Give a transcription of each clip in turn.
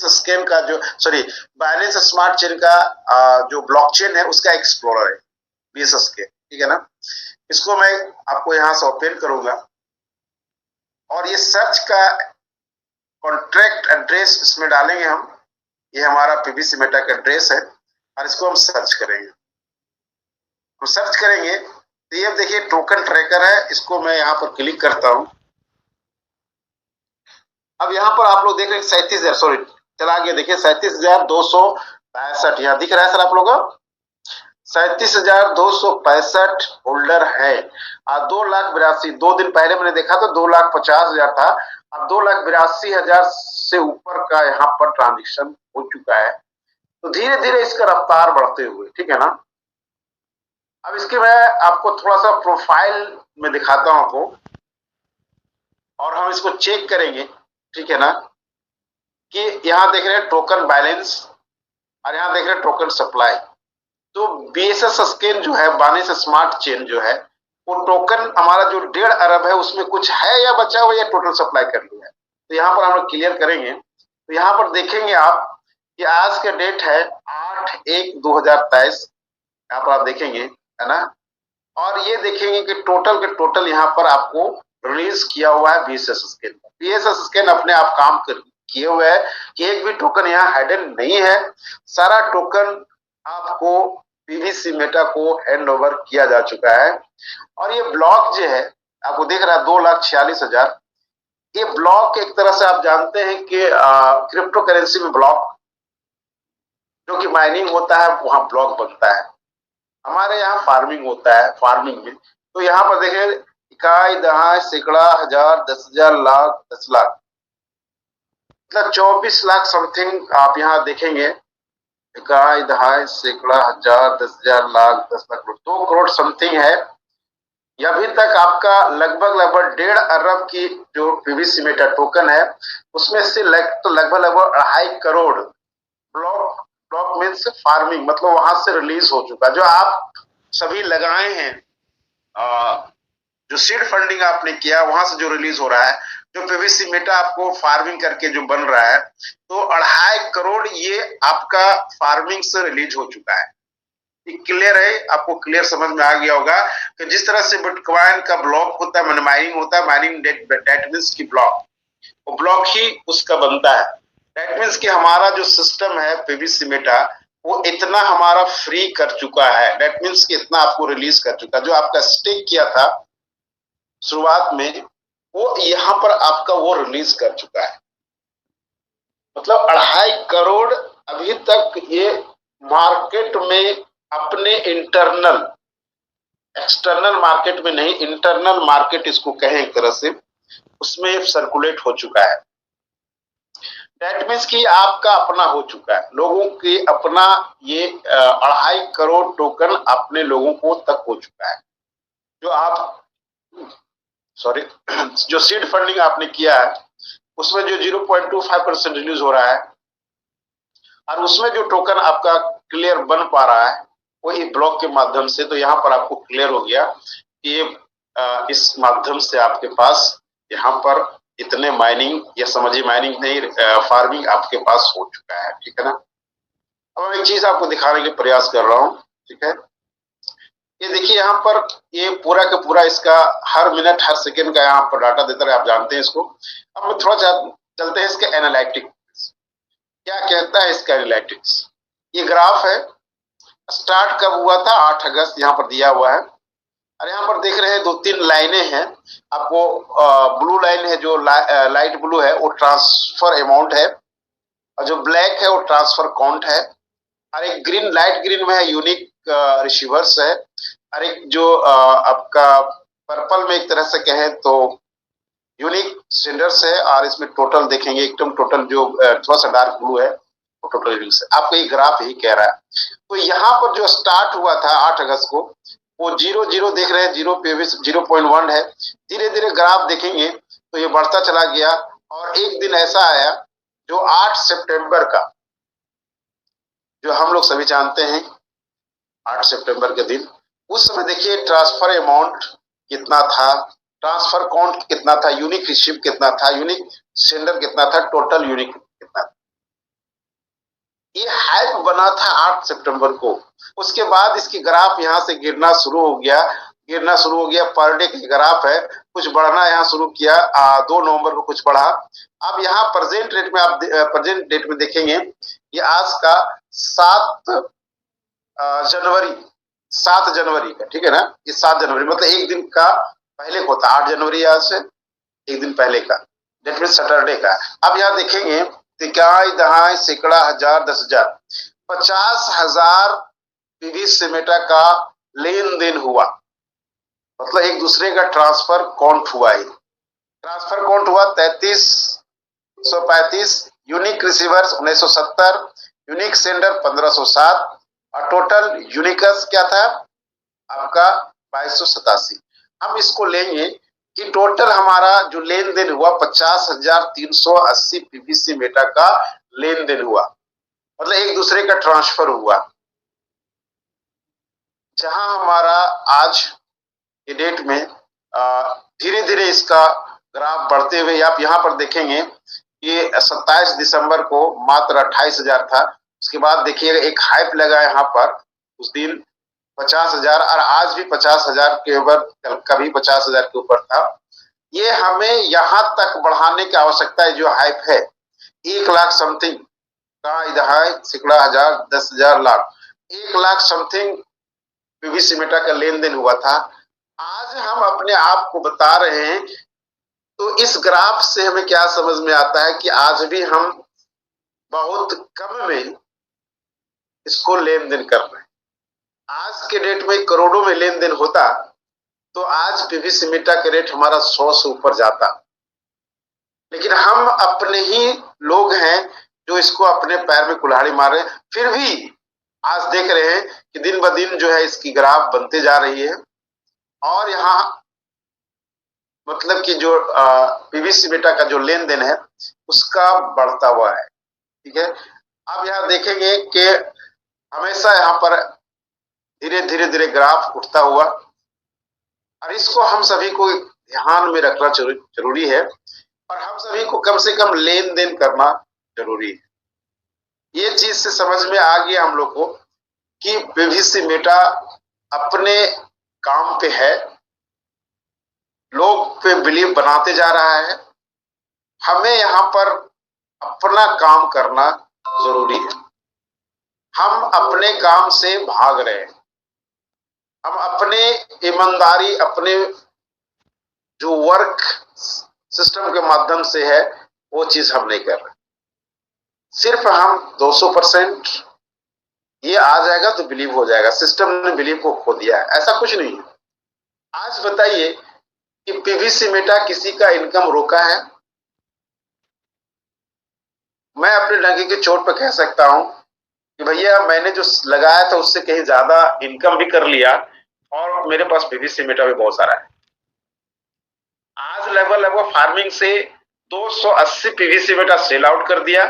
Scan का जो Binance smart chain का जो ब्लॉकचेन है उसका एक्सप्लोरर है BSSK, ठीक है ना। इसको मैं आपको यहाँ से ओपन करूंगा और ये सर्च का कॉन्ट्रैक्ट एड्रेस इसमें डालेंगे हम। ये हमारा पीवीसी मेटा का एड्रेस है और इसको हम सर्च करेंगे। हम सर्च करेंगे तो ये देखिए टोकन ट्रैकर है, इसको मैं यहाँ पर क्लिक करता हूँ। अब यहाँ पर आप लोग देख रहे हैं 37,000 चला गया, देखिए 37,265 यहाँ दिख रहा है सर आप लोग को। 37,265 होल्डर है। 2,82,000 2 दिन पहले मैंने देखा तो 2,50,000 था, अब 2,82,000 से ऊपर का यहाँ पर ट्रांजेक्शन हो चुका है। तो धीरे धीरे इसका रफ्तार बढ़ते हुए, ठीक है ना। अब इसके मैं आपको थोड़ा सा प्रोफाइल में दिखाता हूं आपको और हम इसको चेक करेंगे, ठीक है ना, कि यहां देख रहे हैं टोकन बैलेंस और यहां देख रहे हैं टोकन सप्लाई। तो BSS स्कैन जो है, बाइनेंस स्मार्ट चेन जो है, वो टोकन हमारा जो 1.5 अरब है उसमें कुछ है या बचा हुआ या टोटल सप्लाई कर लिया है। तो यहाँ पर हम लोग क्लियर करेंगे। तो यहाँ पर देखेंगे आप कि आज का डेट है 8/1/2023, यहाँ पर आप देखेंगे, है ना। और ये देखेंगे कि टोटल के टोटल यहाँ पर आपको रिलीज किया हुआ है BSS स्कैन। BSS स्कैन अपने आप काम किए हुए है कि एक भी टोकन यहाँ हाइडन नहीं है, सारा टोकन आपको पीवीसी मेटा को हैंड ओवर किया जा चुका है। और ये ब्लॉक जो है आपको दिख रहा है 2,46,000, ये ब्लॉक एक तरह से आप जानते हैं कि क्रिप्टो करेंसी में ब्लॉक जो कि माइनिंग होता है वहां ब्लॉक बनता है। हमारे यहाँ फार्मिंग होता है, फार्मिंग में तो यहाँ पर देखें इकाई, दहाई, सैकड़ा, हजार, 10,000, लाख, 10 लाख, मतलब 24 लाख समथिंग आप यहाँ देखेंगे। इकाई, दहाई, सैकड़ा, हजार, 10,000, लाख, 10 लाख, 2 करोड़ समथिंग है। अभी तक आपका लगभग 1.5 अरब की जो पीवीसी मेटा टोकन है उसमें से लगभग 2.5 करोड़ ब्लॉक मीन्स फार्मिंग, मतलब वहां से रिलीज हो चुका। जो आप सभी लगाए हैं, जो सीड फंडिंग आपने किया वहां से जो रिलीज हो रहा है, जो पीवीसी मेटा आपको फार्मिंग करके जो बन रहा है, तो 2.5 करोड़ ये आपका फार्मिंग से रिलीज हो चुका है। क्लियर है, आपको क्लियर समझ में आ गया होगा कि जिस तरह से बिटकॉइन का ब्लॉक होता है, माइनिंग होता है, माइनिंग डेट मीन्स की ब्लॉक, वो ब्लॉक ही उसका बनता है। डेट मीन्स कि हमारा जो सिस्टम है पीवीसी मेटा वो इतना हमारा फ्री कर चुका है, डेट मीन्स कि इतना आपको रिलीज कर चुका। जो आपका स्टेक किया था शुरुआत में वो यहाँ पर आपका वो रिलीज कर चुका है, मतलब 2.5 करोड़ अभी तक ये मार्केट में अपने इंटरनल, एक्सटर्नल मार्केट में नहीं, इंटरनल मार्केट इसको कहें एक तरह से, उसमें सर्कुलेट हो चुका है। दैट मीन्स कि आपका अपना हो चुका है, लोगों की अपना ये 2.5 करोड़ टोकन अपने लोगों को तक हो चुका है। जो आप जो सीड फंडिंग आपने किया है उसमें जो 0.25% रिलीज हो रहा है और उसमें जो टोकन आपका क्लियर बन पा रहा है वही ब्लॉक के माध्यम से। तो यहाँ पर आपको क्लियर हो गया कि ये इस माध्यम से आपके पास यहाँ पर इतने माइनिंग, या समझिए माइनिंग नहीं, फार्मिंग आपके पास हो चुका है, ठीक है ना। अब मैं एक चीज आपको दिखाने के प्रयास कर रहा हूँ, ठीक है। ये देखिए यहाँ पर ये पूरा का पूरा इसका हर मिनट हर सेकेंड का यहाँ पर डाटा देता है, आप जानते हैं इसको। अब हम थोड़ा चलते हैं इसके एनालिटिक्स, क्या कहता है इसका एनालिटिक्स। ये ग्राफ है, स्टार्ट कब हुआ था, 8 अगस्त यहाँ पर दिया हुआ है। और यहाँ पर देख रहे हैं 2-3 लाइनें हैं आपको। ब्लू लाइन है जो लाइट ब्लू है वो ट्रांसफर अमाउंट है, और जो ब्लैक है वो ट्रांसफर काउंट है, और एक ग्रीन, लाइट ग्रीन में है यूनिक रिसीवर्स है, और एक जो आपका पर्पल में एक तरह से कहें तो यूनिक सेंडर्स है। और इसमें टोटल देखेंगे एकदम टोटल जो थोड़ा सा डार्क ब्लू है वो टोटल यूनिक्स है। आपको ये ग्राफ यही कह रहा है। तो यहाँ पर जो स्टार्ट हुआ था 8 अगस्त को वो 0.0 देख रहे हैं, 0.1 है। धीरे धीरे ग्राफ देखेंगे तो ये बढ़ता चला गया, और एक दिन ऐसा आया जो 8 सितंबर का, जो हम लोग सभी जानते हैं 8 सितंबर के दिन, उस समय देखिए ट्रांसफर अमाउंट कितना था, ट्रांसफर काउंट कितना था, यूनिक रिसीव कितना था, यूनिक सेंडर कितना था, टोटल यूनिक कितना था। ये हाइप बना था 8 सितंबर को। उसके बाद इसकी ग्राफ यहाँ से गिरना शुरू हो गया, पर डे की ग्राफ है, कुछ बढ़ना यहाँ शुरू किया 2 नवंबर को कुछ बढ़ा। अब यहाँ प्रेजेंट डेट में देखेंगे, ये आज का 7 जनवरी का, ठीक है ना, ये 7 जनवरी मतलब एक दिन का पहले को होता, 8 जनवरी आज से एक दिन पहले का, डेट में सैटरडे का। अब यहाँ देखेंगे तिकाई दहाई सैकड़ा हजार 10,000 50,000 पीवीसी मेटा का लेन देन हुआ, मतलब एक दूसरे का ट्रांसफर काउंट हुआ है। ट्रांसफर काउंट हुआ 3335, यूनिक रिसीवर्स 1970, यूनिक सेंडर 1507 और टोटल यूनिकस क्या था आपका 2287। हम इसको लेंगे कि टोटल हमारा जो लेन देन हुआ 50,380 पीवीसी मेटा का लेन देन हुआ, मतलब एक दूसरे का ट्रांसफर हुआ। जहां हमारा आज के डेट में धीरे धीरे इसका ग्राफ बढ़ते हुए आप यहाँ पर देखेंगे, ये 27 दिसंबर को मात्र 28,000 था। उसके बाद देखिएगा एक हाइप लगा यहाँ पर, उस दिन 50,000 और आज भी 50,000 के ऊपर, कभी 50,000 के ऊपर था। ये हमें यहाँ तक बढ़ाने की आवश्यकता है। जो हाइप है 1 लाख समथिंग का, इधर सैकड़ा हजार 10,000 lakh 1 lakh something PVC Meta का लेन देन हुआ था। आज हम अपने आप को बता रहे हैं, तो इस ग्राफ से हमें क्या समझ में आता है कि आज भी हम बहुत कम में इसको लेन देन कर रहे हैं। आज के डेट में करोड़ों में लेन देन होता तो आज पीवीसी मेटा का रेट हमारा 100 से ऊपर जाता, लेकिन हम अपने ही लोग हैं जो इसको अपने पैर में कुल्हाड़ी मार रहे हैं। फिर भी आज देख रहे हैं कि दिन ब दिन जो है इसकी ग्राफ बनते जा रही है और यहाँ मतलब कि जो पीवीसी मेटा का जो लेन देन है उसका बढ़ता हुआ है, ठीक है। अब यहाँ देखेंगे कि हमेशा यहाँ पर धीरे धीरे ग्राफ उठता हुआ, और इसको हम सभी को ध्यान में रखना जरूरी है और हम सभी को कम से कम लेन देन करना जरूरी है। ये चीज से समझ में आ गया हम लोग को कि पीवीसी मेटा अपने काम पे है, लोग पे बिलीव बनाते जा रहा है। हमें यहाँ पर अपना काम करना जरूरी है। हम अपने काम से भाग रहे हैं, हम अपने ईमानदारी, अपने जो वर्क सिस्टम के माध्यम से है वो चीज हम नहीं कर रहे। सिर्फ हम 200% ये आ जाएगा तो बिलीव हो जाएगा, सिस्टम ने बिलीव को खो दिया है, ऐसा कुछ नहीं है। आज बताइए कि पीवीसी मेटा किसी का इनकम रोका है? मैं अपने डंके की चोट पर कह सकता हूं कि भैया मैंने जो लगाया था उससे कहीं ज्यादा इनकम भी कर लिया और मेरे पास पीवीसी मेटा भी बहुत सारा है। आज लगभग फार्मिंग से 280 पीवीसी मेटा सेल आउट कर दिया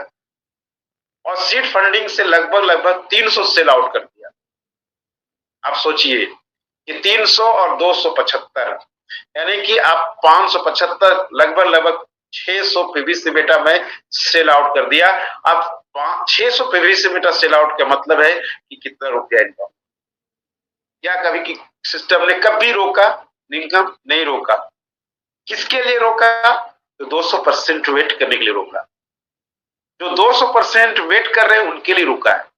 और सीड फंडिंग से लगभग 300 सेल आउट कर दिया। आप सोचिए कि 300 और 275 यानी कि आप 575 लगभग 600 पीवीसी मेटा में सेल आउट कर दिया। अब 600 पीवीसी मेटा सेल आउट का मतलब है कि कितना रुपया इनकम। क्या कभी की सिस्टम ने कभी रोका इनकम? नहीं रोका। किसके लिए रोका? तो 200% वेट करने के लिए रोका। जो 200% वेट कर रहे हैं उनके लिए रुका है।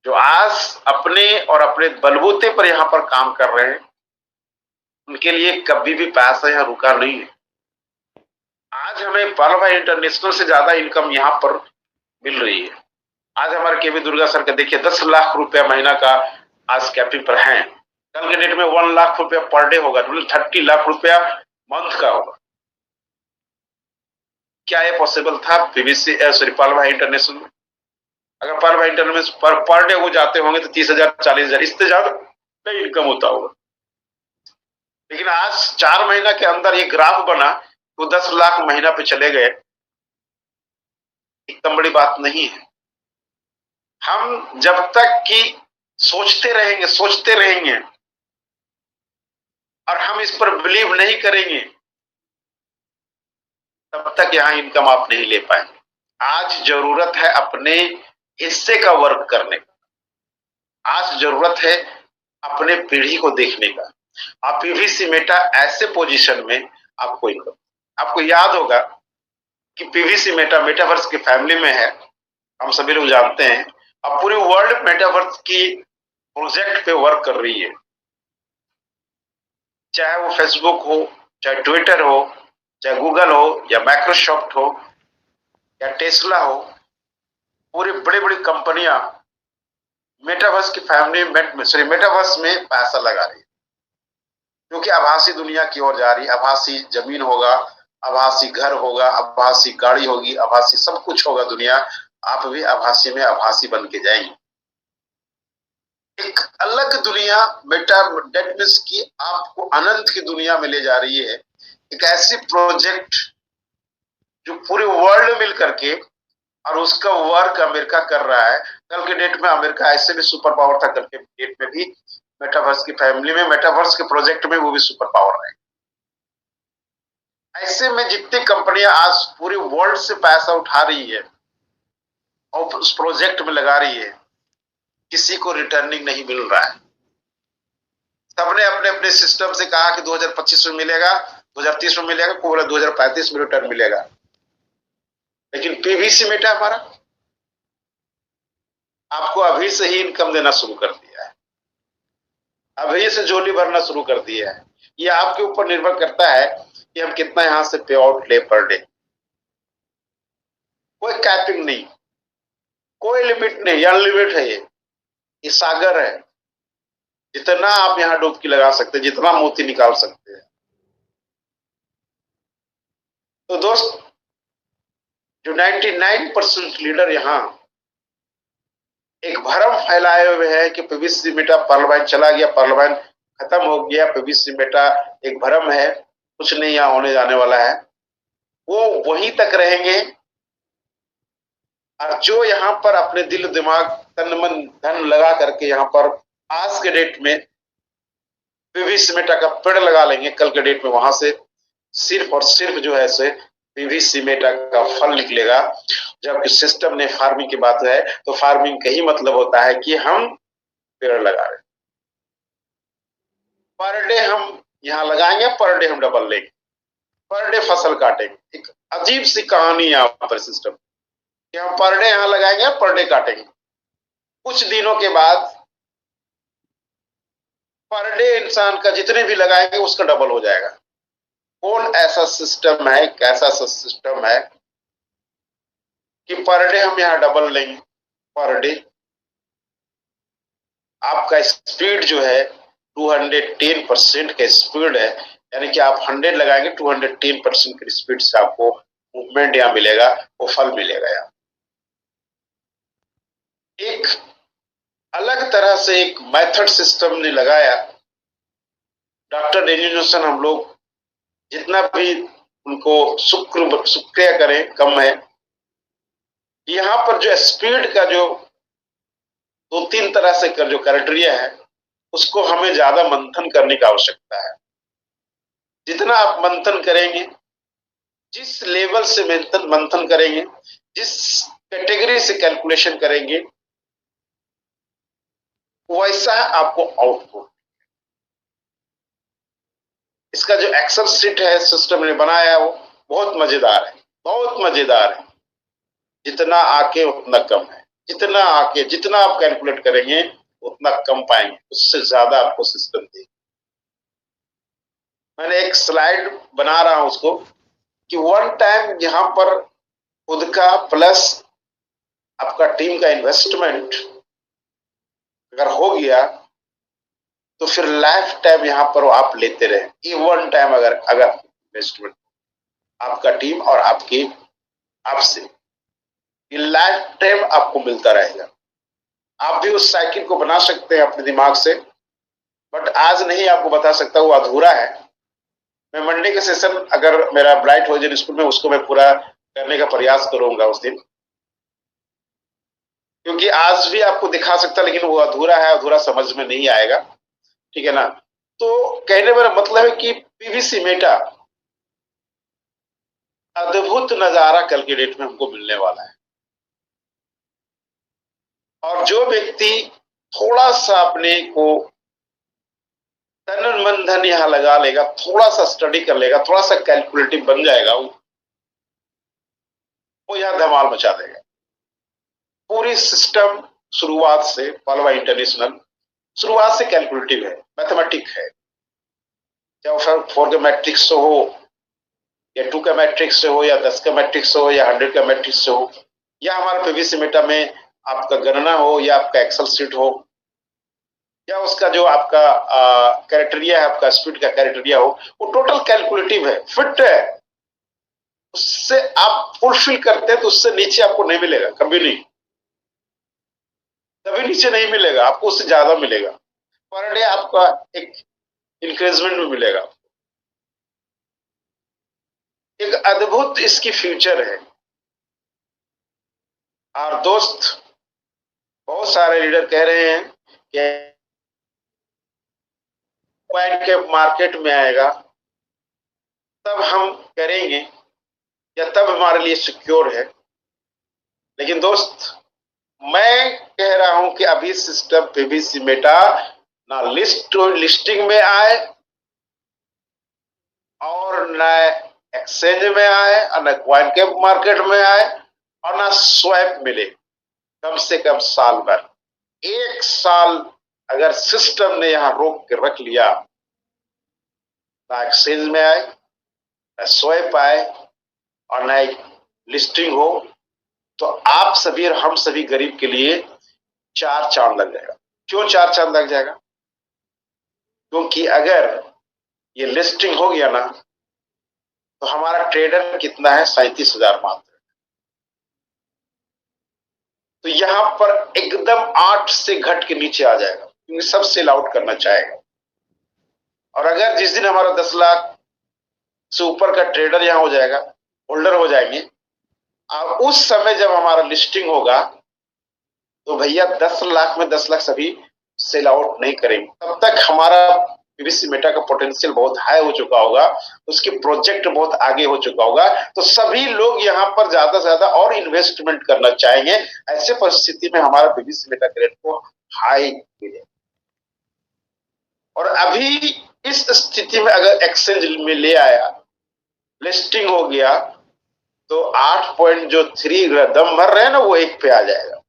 जो आज अपने और अपने बलबूते पर यहाँ पर काम कर रहे हैं उनके लिए कभी भी पैसा यहाँ रुका नहीं है। आज हमें पर्ल भाई इंटरनेशनल से ज्यादा इनकम यहाँ पर मिल रही है। आज हमारे केवी दुर्गा सर का देखिए 10 लाख रुपया महीना का आज कैपिंग पर है। कल के डेट में 1 लाख रुपया पर डे होगा, 30 लाख रुपया मंथ का होगा। क्या ये पॉसिबल था पीवीसी पर्ल भाई इंटरनेशनल में? अगर पर्ल भाई इंटरनेशनल पर डे वो जाते होंगे तो 30,000 40,000 इससे ज्यादा नहीं इनकम होता होगा। लेकिन आज 4 महीना के अंदर ये ग्राफ बना तो 10 लाख महीना पे चले गए। एकदम बड़ी बात नहीं है। हम जब तक कि सोचते रहेंगे और हम इस पर बिलीव नहीं करेंगे तब तक यहां इनकम आप नहीं ले पाएंगे। आज जरूरत है अपने हिस्से का वर्क करने का। आज जरूरत है अपने पीढ़ी को देखने का। आप पीवीसी मेटा ऐसे पोजीशन में आपको इनकम, आपको याद होगा कि पीवीसी मेटा मेटावर्स की फैमिली में है, हम सभी लोग जानते हैं। अब पूरे वर्ल्ड मेटावर्स की प्रोजेक्ट पे वर्क कर रही है, चाहे वो फेसबुक हो, चाहे ट्विटर हो, चाहे गूगल हो, या माइक्रोसॉफ्ट हो, या टेस्ला हो। पूरी बड़ी बड़ी कंपनियां मेटावर्स की फैमिली में, सॉरी, मेटावर्स में पैसा लगा रही है, क्योंकि आभासी दुनिया की ओर जा रही है। आभासी जमीन होगा, आभासी घर होगा, आभासी गाड़ी होगी, आभासी सब कुछ होगा दुनिया। आप भी आभासी में आभासी बन के जाएंगे। एक अलग दुनिया मेटा डेट मीन्स की आपको अनंत की दुनिया में ले जा रही है। एक ऐसी प्रोजेक्ट जो पूरे वर्ल्ड में मिल करके, और उसका वर्क अमेरिका कर रहा है। कल के डेट में अमेरिका ऐसे भी सुपर पावर था, कल के डेट में भी मेटावर्स की फैमिली में, मेटावर्स के प्रोजेक्ट में वो भी सुपर पावर है। ऐसे में जितनी कंपनियां आज पूरे वर्ल्ड से पैसा उठा रही है और उस प्रोजेक्ट में लगा रही है, किसी को रिटर्निंग नहीं मिल रहा है। सबने अपने अपने सिस्टम से कहा कि 2025 में मिलेगा, 2030 में मिलेगा, कोई बोला 2035 में रिटर्न मिलेगा। लेकिन पीवीसी मेटा हमारा आपको अभी से ही इनकम देना शुरू कर दिया है, अभी से झोली भरना शुरू कर दिया है। ये आपके ऊपर निर्भर करता है कि हम कितना यहां से पे आउट ले पर डे। कोई कैपिंग नहीं, कोई लिमिट नहीं, अनलिमिट है ये सागर है। जितना आप यहाँ डुबकी लगा सकते हैं, जितना मोती निकाल सकते हैं। तो दोस्त, जो 99% लीडर यहाँ एक भ्रम फैलाए हुए है कि पीवीसी मेटा पार्लियामेंट चला गया, पार्लियामेंट खत्म हो गया, पीवीसी मेटा एक भ्रम है, कुछ नहीं यहाँ होने जाने वाला है, वो वहीं तक रहेंगे। और जो यहाँ पर अपने दिल दिमाग तन मन धन लगा करके यहाँ पर आज के डेट में पीवीसी मेटा का पेड़ लगा लेंगे, कल के डेट में वहां से सिर्फ और सिर्फ जो है से पीवीसी मेटा का फल निकलेगा। जबकि सिस्टम ने फार्मिंग की बात है, तो फार्मिंग का ही मतलब होता है कि हम पेड़ लगा रहे हैं, पर डे हम यहाँ लगाएंगे, पर डे हम डबल लेंगे, पर डे फसल काटेंगे। एक अजीब सी कहानी यहाँ पर सिस्टम कि हम पर डे यहाँ लगाएंगे, पर डे काटेंगे। कुछ दिनों के बाद पर डे इंसान का जितने भी लगाएंगे उसका डबल हो जाएगा। कौन ऐसा सिस्टम है, कैसा सिस्टम है कि पर डे हम यहाँ डबल लेंगे? पर डे आपका स्पीड जो है 210% का स्पीड है, यानी कि आप 100 लगाएंगे 210% की स्पीड से आपको मूवमेंट यहाँ मिलेगा, वो फल मिलेगा। यहाँ एक अलग तरह से एक मेथड सिस्टम ने लगाया। डॉक्टर डेनिसन, हम लोग जितना भी उनको शुक्रिया करें कम है। यहाँ पर जो स्पीड का जो 2-3 तरह से कर जो क्राइटेरिया है, उसको हमें ज्यादा मंथन करने की आवश्यकता है। जितना आप मंथन करेंगे, जिस लेवल से मंथन करेंगे, जिस कैटेगरी से कैलकुलेशन करेंगे, वैसा आपको आउटपुट। इसका जो एक्सेल शीट है सिस्टम ने बनाया है, वो बहुत मजेदार है, बहुत मजेदार है। जितना आके उतना कम है, जितना आके जितना आप कैलकुलेट करेंगे उतना कम पाएंगे, उससे ज्यादा आपको सिस्टम देगा। मैंने एक स्लाइड बना रहा हूं उसको कि वन टाइम यहां पर खुद का प्लस आपका टीम का इन्वेस्टमेंट अगर हो गया, तो फिर लाइफ टाइम यहाँ पर आप लेते रहे। ये वन टाइम अगर अगर इन्वेस्टमेंट आपका टीम और आपकी आपसे, ये लाइफ टाइम आपको मिलता रहेगा। आप भी उस साइकिल को बना सकते हैं अपने दिमाग से, बट आज नहीं आपको बता सकता, वो अधूरा है। मैं मंडे के सेशन अगर मेरा ब्राइट होरिजन स्कूल में, उसको मैं पूरा करने का प्रयास करूंगा उस दिन, क्योंकि आज भी आपको दिखा सकता, लेकिन वो अधूरा है, अधूरा समझ में नहीं आएगा। ठीक है ना? तो कहने मेरा मतलब है कि पीवीसी मेटा अद्भुत नजारा कल के डेट में हमको मिलने वाला है। और जो व्यक्ति थोड़ा सा अपने को तन मन धन यहाँ लगा लेगा, थोड़ा सा स्टडी कर लेगा, थोड़ा सा कैलकुलेटिव बन जाएगा, वो यहाँ धमाल मचा देगा। पूरी सिस्टम शुरुआत से पालवा इंटरनेशनल शुरुआत से कैलकुलेटिव है, मैथमेटिक है। चाहे 4 के मैट्रिक्स से हो या 2 का मैट्रिक्स से हो या 10 का मैट्रिक्स से हो या 100 का मैट्रिक्स से हो, या हमारे पीवीसी मेटा में आपका गणना हो या आपका एक्सेल सीट हो, या उसका जो आपका क्राइटेरिया है, आपका स्पीड का क्राइटेरिया हो, वो टोटल कैलकुलेटिव है, फिट है। उससे आप फुलफिल करते हैं तो उससे नीचे आपको नहीं मिलेगा, कभी नहीं, कभी नीचे नहीं मिलेगा, आपको उससे ज्यादा मिलेगा। पर डे आपका एक इंक्रीजमेंट भी मिलेगा। एक अद्भुत इसकी फ्यूचर है। और दोस्त, बहुत सारे लीडर कह रहे हैं कि क्वाइन के मार्केट में आएगा तब हम करेंगे या तब हमारे लिए सिक्योर है। लेकिन दोस्त, मैं कह रहा हूं कि अभी सिस्टम पीवीसी मेटा ना लिस्टिंग में आए और न एक्सचेंज में आए और न क्वाइन के मार्केट में आए और ना स्वैप मिले, कम से कम साल भर। 1 साल अगर सिस्टम ने यहां रोक के रख लिया, ना एक्सचेंज में आए, ना स्वैप आए और ना लिस्टिंग हो, तो आप सभी और हम सभी गरीब के लिए 4 चांद लग जाएगा। क्यों 4 चांद लग जाएगा? क्योंकि अगर ये लिस्टिंग हो गया ना, तो हमारा ट्रेडर कितना है? 37,000 मात्र। तो यहां पर एकदम 8 से घट के नीचे आ जाएगा, क्योंकि सब सेल आउट करना चाहेगा। और अगर जिस दिन हमारा 10 लाख से ऊपर का ट्रेडर यहां हो जाएगा, होल्डर हो जाएंगे, और उस समय जब हमारा लिस्टिंग होगा, तो भैया 10 लाख में 10 लाख सभी सेल आउट नहीं करेंगे। तब तक हमारा पीवीसी मेटा का पोटेंशियल बहुत हाई हो चुका होगा, उसकी प्रोजेक्ट बहुत आगे हो चुका होगा, तो सभी लोग यहाँ पर ज्यादा से ज्यादा और इन्वेस्टमेंट करना चाहेंगे। ऐसे परिस्थिति में हमारा पीवीसी मेटा ग्रेड को हाई मिले। और अभी इस स्थिति में अगर एक्सचेंज में ले आया, लिस्टिंग हो गया, तो 8.3 दम भर रहे हैं ना, वो 1 पे आ जाएगा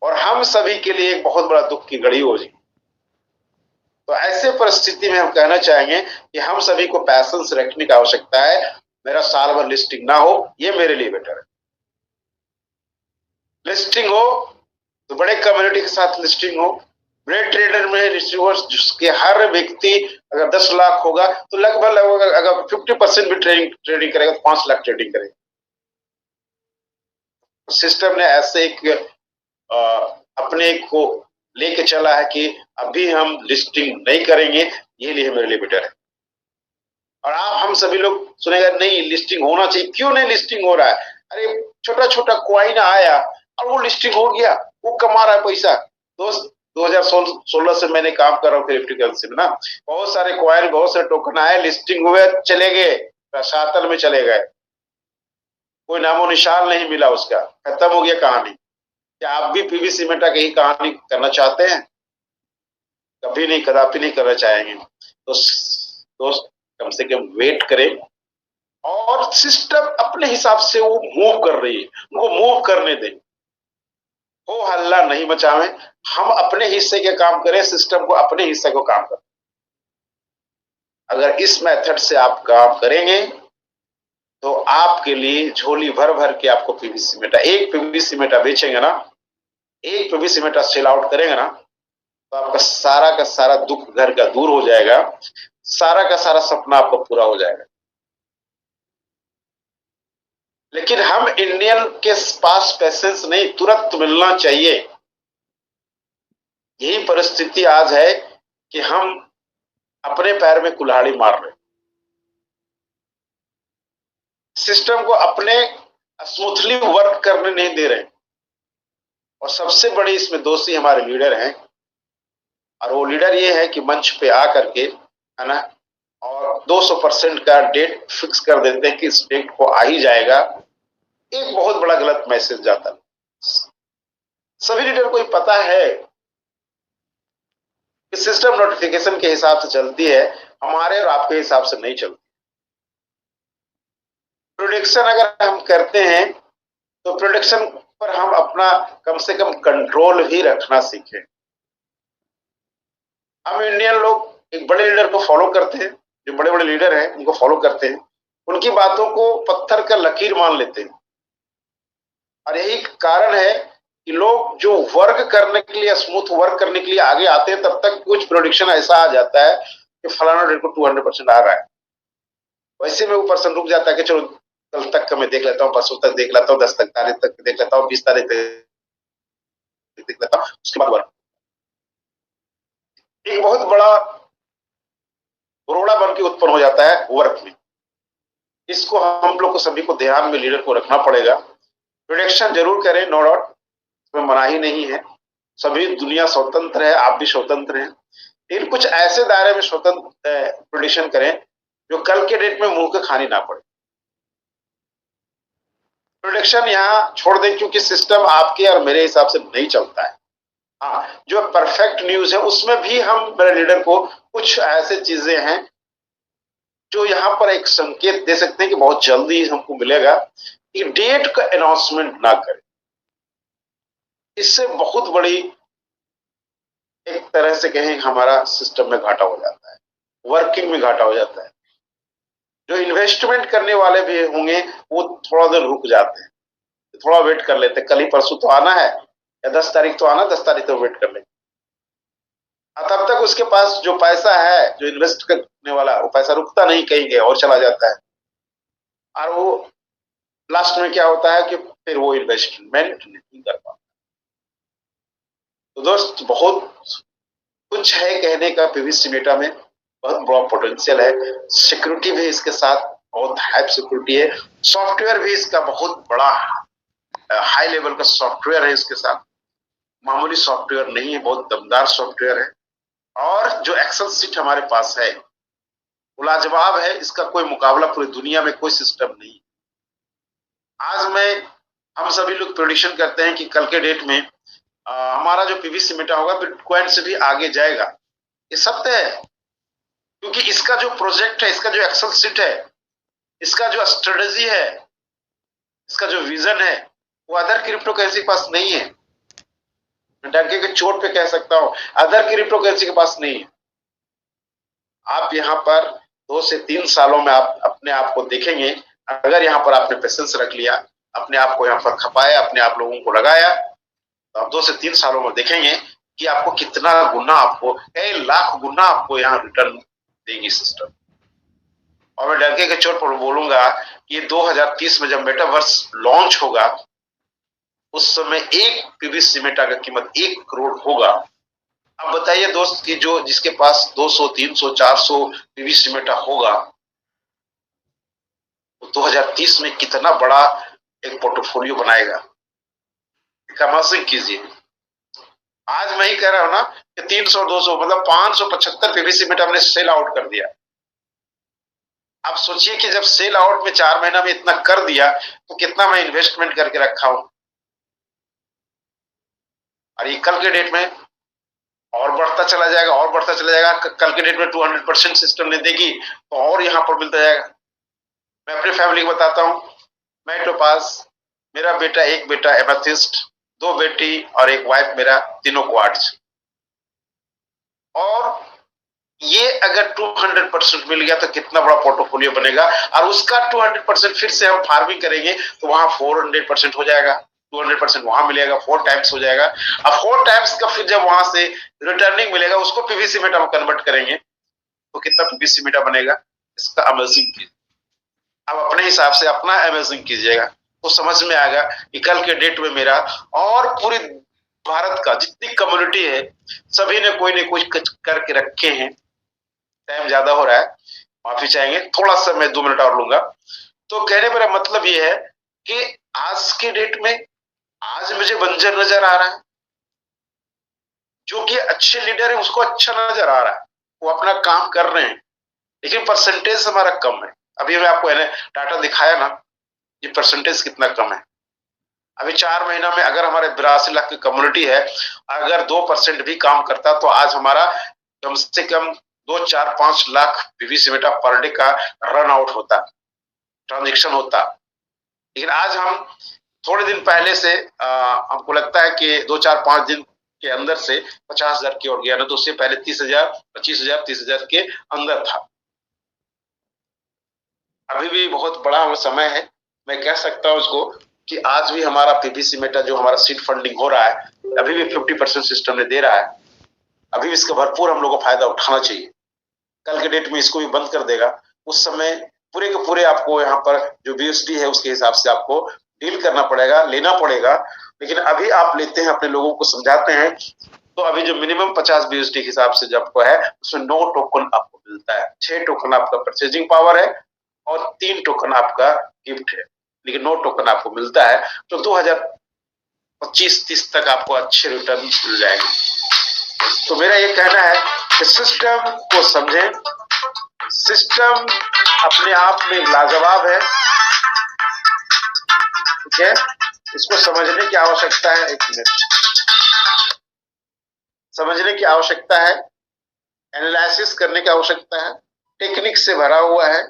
और हम सभी के लिए एक बहुत बड़ा दुख की घड़ी हो जाएगी। तो ऐसे परिस्थिति में हम कहना चाहेंगे कि हम सभी को पैशंस रखने की आवश्यकता है। मेरा साल भर लिस्टिंग ना हो, ये मेरे लिए बेटर है। लिस्टिंग हो तो बड़े कम्युनिटी के साथ लिस्टिंग हो, बड़े ट्रेडर में रिसीवर्स, जिसके हर व्यक्ति अगर 10 लाख होगा तो लगभग अगर 50% भी ट्रेडिंग करेगा तो 5 लाख ट्रेडिंग करेगा। सिस्टम ने ऐसे एक अपने को लेके चला है कि अभी हम लिस्टिंग नहीं करेंगे, ये लिए मेरे लिए बेटर है। और आप हम सभी लोग सुनेगा नहीं लिस्टिंग होना चाहिए, क्यों नहीं लिस्टिंग हो रहा है? अरे छोटा छोटा क्वाइन आया और वो लिस्टिंग हो गया, वो कमा रहा है पैसा। दोस्त, 2016 से मैंने काम कर रहा हूँ क्रिप्टो करेंसी में ना, बहुत सारे क्वाइन, बहुत सारे टोकन आए, लिस्टिंग हुए, चले गए, रसातल में चले गए, कोई नामो निशान नहीं मिला उसका, खत्म हो गया कहानी। क्या आप भी पीवीसी मेटा की कहानी करना चाहते हैं? कभी नहीं, कदापि नहीं करना चाहेंगे। तो दोस्त, कम से कम वेट करें, और सिस्टम अपने हिसाब से वो मूव कर रही है, उनको मूव करने दें, हो हल्ला नहीं मचावें। हम अपने हिस्से के काम करें, सिस्टम को अपने हिस्से को काम करें। अगर इस मेथड से आप काम करेंगे तो आपके लिए झोली भर भर के आपको पीवीसी मेटा, एक पीवीसी मेटा बेचेंगे ना, एक पीवीसी मेटा सेल आउट करेंगे ना, तो आपका सारा का सारा दुख घर का दूर हो जाएगा, सारा का सारा सपना आपका पूरा हो जाएगा। लेकिन हम इंडियन के पास पैसेंस नहीं, तुरंत मिलना चाहिए। यही परिस्थिति आज है कि हम अपने पैर में कुल्हाड़ी मार रहे, सिस्टम को अपने स्मूथली वर्क करने नहीं दे रहे। और सबसे बड़ी इसमें दोषी हमारे लीडर हैं, और वो लीडर ये है कि मंच पे आ करके, है ना, और 200% का डेट फिक्स कर देते हैं कि इस डेट को आ ही जाएगा। एक बहुत बड़ा गलत मैसेज जाता है। सभी लीडर को पता है कि सिस्टम नोटिफिकेशन के हिसाब से चलती है, हमारे और आपके हिसाब से नहीं चलती। प्रोडिक्शन अगर हम करते हैं तो प्रोडिक्शन पर हम अपना कम से कम कंट्रोल ही रखना सीखें। हम इंडियन लोग एक बड़े लीडर को फॉलो करते हैं, जो बड़े बड़े लीडर हैं उनको फॉलो करते हैं, उनकी बातों को पत्थर का लकीर मान लेते हैं। और यही कारण है कि लोग जो वर्क करने के लिए, स्मूथ वर्क करने के लिए आगे आते हैं, तब तक कुछ प्रोडिक्शन ऐसा आ जाता है कि फलाना डेट को 200% आ रहा है, वैसे में वो पर्सन रुक जाता है कि चलो कल तक का मैं देख लेता हूँ, परसों तक देख लेता हूँ, 10 तारीख तक देख लेता हूँ, 20 तारीख तक देख लेता हूँ, उसके बाद वर्क। एक बहुत बड़ा रोड़ा बन के उत्पन्न हो जाता है वर्क में। इसको हम लोग को सभी को ध्यान में लीडर को रखना पड़ेगा। प्रोडिक्शन जरूर करें, नो डाउट, इसमें मनाही नहीं है, सभी दुनिया स्वतंत्र है, आप भी स्वतंत्र हैं, लेकिन कुछ ऐसे दायरे में स्वतंत्र प्रोडिक्शन करें जो कल के डेट में मुंह के खानी ना पड़े। प्रोडिक्शन यहाँ छोड़ दें, क्योंकि सिस्टम आपके और मेरे हिसाब से नहीं चलता है। हाँ, जो परफेक्ट न्यूज है उसमें भी हम मेरे लीडर को कुछ ऐसे चीजें हैं जो यहाँ पर एक संकेत दे सकते हैं कि बहुत जल्दी हमको मिलेगा, कि डेट का अनाउंसमेंट ना करें। इससे बहुत बड़ी एक तरह से कहें हमारा सिस्टम में घाटा हो जाता है, वर्किंग में घाटा हो जाता है। जो इन्वेस्टमेंट करने वाले भी होंगे वो थोड़ा देर रुक जाते हैं, थोड़ा वेट कर लेते हैं, कल ही परसों तो आना है या 10 तारीख तो आना, 10 तारीख तो वेट कर लेंगे। तब तक उसके पास जो पैसा है, जो इन्वेस्ट करने वाला, वो पैसा रुकता नहीं, कहीं गया और चला जाता है, और वो लास्ट में क्या होता है कि फिर वो इन्वेस्टमेंट नहीं कर पाता। तो दोस्त, बहुत कुछ है कहने का पीवीसी मेटा में, बहुत बड़ा पोटेंशियल है, सिक्योरिटी भी इसके साथ बहुत हाई सिक्योरिटी है, सॉफ्टवेयर भी इसका बहुत बड़ा हाई लेवल का सॉफ्टवेयर है, इसके साथ मामूली सॉफ्टवेयर नहीं है, बहुत दमदार सॉफ्टवेयर है। और जो एक्सेल सीट हमारे पास है वो लाजवाब है, इसका कोई मुकाबला पूरी दुनिया में कोई सिस्टम नहीं। आज हम सभी लोग प्रेडिक्शन करते हैं कि कल के डेट में हमारा जो पीवीसी मेटा होगा बिटकॉइन से भी आगे जाएगा, ये सत्य है, क्योंकि इसका जो प्रोजेक्ट है, इसका जो एक्सेल सीट है, इसका जो स्ट्रेटेजी है, इसका जो विजन है, वो अदर क्रिप्टो करेंसी के पास नहीं है। डंके के चोट पे कह सकता हूं, अदर क्रिप्टो करेंसी के पास नहीं है। आप यहाँ पर 2 से 3 सालों में आप अपने आप को देखेंगे, अगर यहाँ पर आपने पेशेंस रख लिया, अपने आप को यहाँ पर खपाया, अपने आप लोगों को लगाया, तो आप 2 से 3 सालों में देखेंगे कि आपको कितना गुना, आपको कई लाख गुना आपको यहाँ रिटर्न देगी सिस्टम। और मैं डंके के चोट पर बोलूंगा कि 2030 में जब मेटावर्स लॉन्च होगा, उस समय एक पीवीसी मेटा का कीमत 1 करोड़ होगा। अब बताइए दोस्त कि जो जिसके पास 200, 300, 400 पीवीसी मेटा होगा, तो 2030 में कितना बड़ा एक पोर्टफोलियो बनाएगा, इमेजिन कीजिए। आज मैं ही कह रहा हूं ना कि 300, 200 मतलब 575 पीवीसी मेटा हमने सेल आउट कर दिया। अब सोचिए कि जब सेल आउट में 4 महीना में इतना कर दिया, तो कितना मैं इन्वेस्टमेंट करके रखा हूं, और ये कल के डेट में और बढ़ता चला जाएगा, और बढ़ता चला जाएगा। कल के डेट में 200% सिस्टम ने देगी तो और यहाँ पर मिलता जाएगा। मैं अपनी फैमिली को बताता हूँ, मैं टोपाज, मेरा बेटा, एक बेटा एमेथिस्ट, 2 बेटी और एक वाइफ मेरा, तीनों क्वार्ट्ज। और ये अगर 200% मिल गया तो कितना बड़ा पोर्टफोलियो बनेगा, और उसका 200% फिर से हम फार्मिंग करेंगे तो वहां 400% हो जाएगा, 200% वहां मिलेगा, 4 टाइम्स हो जाएगा। अब 4 टाइम्स का फिर जब वहां से रिटर्निंग मिलेगा, उसको पीवीसी मेटा में कन्वर्ट करेंगे तो कितना पीवीसी मेटा बनेगा, इसका अमेजिंग कीजिए। अब अपने हिसाब से अपना अमेजिंग कीजिएगा, तो समझ में आएगा कि कल के डेट में मेरा और पूरी भारत का जितनी कम्युनिटी है, सभी ने कोई न कोई करके रखे हैं। टाइम ज्यादा हो रहा है, माफी चाहेंगे, थोड़ा सा मैं 2 मिनट और लूंगा। तो कहने मेरा मतलब ये है कि आज के डेट में आज मुझे बंजर नजर आ रहा है, जो कि अच्छे लीडर है उसको अच्छा नजर आ रहा है, वो अपना काम कर रहे हैं, लेकिन परसेंटेज हमारा कम है। अभी मैं आपको डाटा दिखाया ना, ये परसेंटेज कितना कम है। अभी 4 महीना में अगर हमारे 82 लाख की कम्युनिटी है, अगर 2% भी काम करता तो आज हमारा कम से कम 2, 4, 5 lakh PVC metre per day का रन आउट होता, ट्रांजेक्शन होता। लेकिन आज हम थोड़े दिन पहले से हमको लगता है कि 2, 4, 5 दिन के अंदर से 50,000 की ओर गया, ना तो उससे पहले 30,000, 25,000, 30,000 के अंदर था। अभी भी बहुत बड़ा समय है, मैं कह सकता हूं इसको कि आज भी हमारा पीवीसी मेटा जो हमारा सीड फंडिंग हो रहा है, अभी भी 50% सिस्टम ने दे रहा है। अभी भी इसका भरपूर हम लोग को फायदा उठाना चाहिए। कल के डेट में इसको भी बंद कर देगा, उस समय पूरे के पूरे आपको यहाँ पर जो बीएसडी है उसके हिसाब से आपको डील करना पड़ेगा, लेना पड़ेगा। लेकिन अभी आप लेते हैं, अपने लोगों को समझाते हैं, तो अभी जो मिनिमम 50 बीएसडी के हिसाब से जब को है उसमें 9 टोकन आपको मिलता है। 6 टोकन आपका परचेजिंग पावर है और 3 टोकन आपका गिफ्ट है, लेकिन 9 टोकन आपको मिलता है। तो 2025-30 तक आपको अच्छे रिटर्न मिल जाएंगे। तो मेरा ये कहना है कि सिस्टम को समझें, सिस्टम अपने आप में लाजवाब है, ठीक है, इसको समझने की आवश्यकता है। 1 मिनट, समझने की आवश्यकता है, एनालिसिस करने की आवश्यकता है, टेक्निक से भरा हुआ है,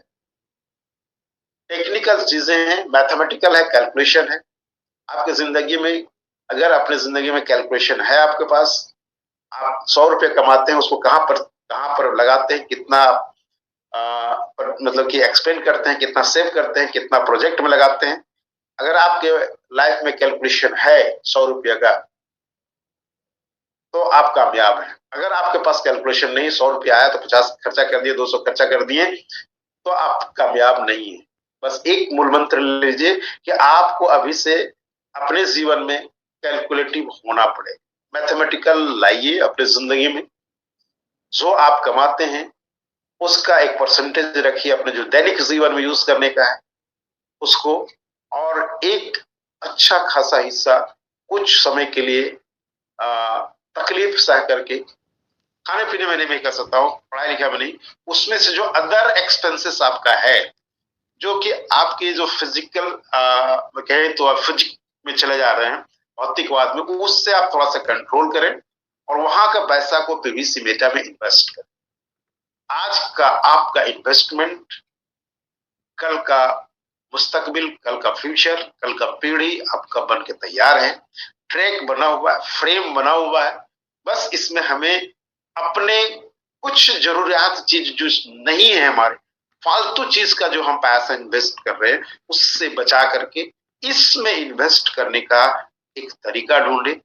टेक्निकल चीजें हैं, मैथमेटिकल है, कैलकुलेशन है। आपकी जिंदगी में अगर अपनी जिंदगी में कैलकुलेशन है आपके पास, आप 100 रुपये कमाते हैं, उसको कहां पर लगाते हैं, कितना मतलब कि एक्सपेंड करते हैं, कितना सेव करते हैं, कितना प्रोजेक्ट में लगाते हैं। अगर आपके लाइफ में कैलकुलेशन है 100 रुपये का, तो आप कामयाब हैं। अगर आपके पास कैलकुलेशन नहीं, 100 रुपये आया तो 50 खर्चा कर दिए, 200 खर्चा कर दिए, तो आप कामयाब नहीं है। बस एक मूल मंत्र लीजिए कि आपको अभी से अपने जीवन में कैलकुलेटिव होना पड़ेगा। मैथमेटिकल लाइए अपने जिंदगी में। जो आप कमाते हैं उसका एक परसेंटेज रखिए अपने जो दैनिक जीवन में यूज करने का है उसको, और एक अच्छा खासा हिस्सा कुछ समय के लिए तकलीफ सह करके, खाने पीने में नहीं कर सकता हूँ, पढ़ाई लिखाई में नहीं, उसमें से जो अदर एक्सपेंसेस आपका है, जो कि आपके जो फिजिकल कहें तो आप फिजिक में चले जा रहे हैं, भौतिकवाद में, उससे आप थोड़ा सा कंट्रोल करें और वहां का पैसा को पीवीसी मेटा में इन्वेस्ट करें। आज का आपका इन्वेस्टमेंट कल का मुस्तकबिल, कल का फ्यूचर, कल का पीढ़ी आपका बन के तैयार है। ट्रैक बना हुआ है, फ्रेम बना हुआ है। बस इसमें हमें अपने कुछ जरूरियात चीज जो नहीं है, हमारे फालतू चीज का जो हम पैसा इन्वेस्ट कर रहे हैं, उससे बचा करके इसमें इन्वेस्ट करने का एक तरीका ढूंढे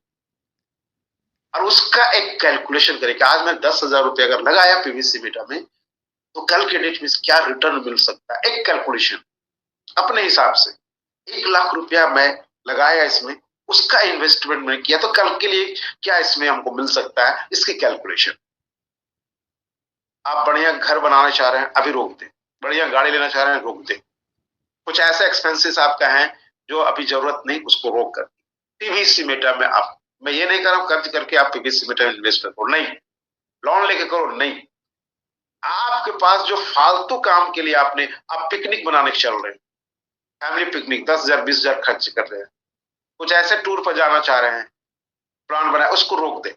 और उसका एक कैलकुलेशन करें कि आज मैं 10,000 रुपये अगर लगाया पीवीसी मीटा में, तो कल के डेट में क्या रिटर्न मिल सकता है। एक कैलकुलेशन अपने हिसाब से, 1 लाख रुपया मैं लगाया इसमें, उसका इन्वेस्टमेंट मैंने किया, तो कल के लिए क्या इसमें हमको मिल सकता है, इसकी कैलकुलेशन। आप बढ़िया घर बनाना चाह रहे हैं, अभी रोक दें। बढ़िया गाड़ी लेना चाह रहे हैं, रोक दें। कुछ ऐसे एक्सपेंसेस आपका है जो अभी जरूरत नहीं, उसको रोक कर पीवीसी मेटा में आप, मैं ये नहीं कर रहा हूं कर्ज करके आप पीवीसी मेटा में इन्वेस्ट करो, नहीं, लोन लेके करो, नहीं। आपके पास जो फालतू काम के लिए आप पिकनिक बनाने चल रहे हैं, फैमिली पिकनिक 10,000 20,000 खर्च कर रहे हैं, कुछ ऐसे टूर पर जाना चाह रहे हैं, प्लान बनाए, उसको रोक दे।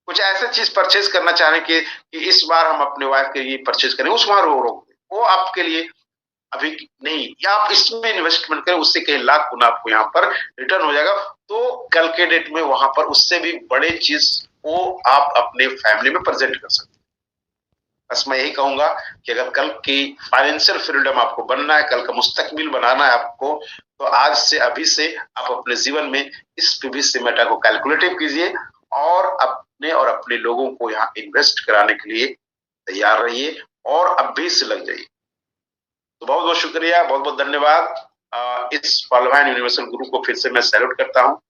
कुछ ऐसे चीज परचेज करना चाह रहे हैं कि इस बार हम अपने वाइफ के लिए परचेज करें, उस बार वो रोक दे, वो आपके लिए अभी नहीं। या आप इसमें इन्वेस्टमेंट करें, उससे कई लाख गुना आपको यहाँ पर रिटर्न हो जाएगा। तो कल के डेट में वहां पर उससे भी बड़े चीज को आप अपने फैमिली में प्रेजेंट कर सकते हैं। बस मैं यही कहूंगा कि अगर कल की फाइनेंशियल फ्रीडम आपको बनना है, कल का मुस्तकबिल बनाना है आपको, तो आज से, अभी से आप अपने जीवन में इस पीवीसी मेटा को कैलकुलेटिव कीजिए और अपने और अपने लोगों को यहाँ इन्वेस्ट कराने के लिए तैयार रहिए और अभी से लग जाइए। तो बहुत बहुत शुक्रिया, बहुत बहुत धन्यवाद। इस पॉलवाइन यूनिवर्सल गुरु को फिर से मैं सैल्यूट करता हूँ।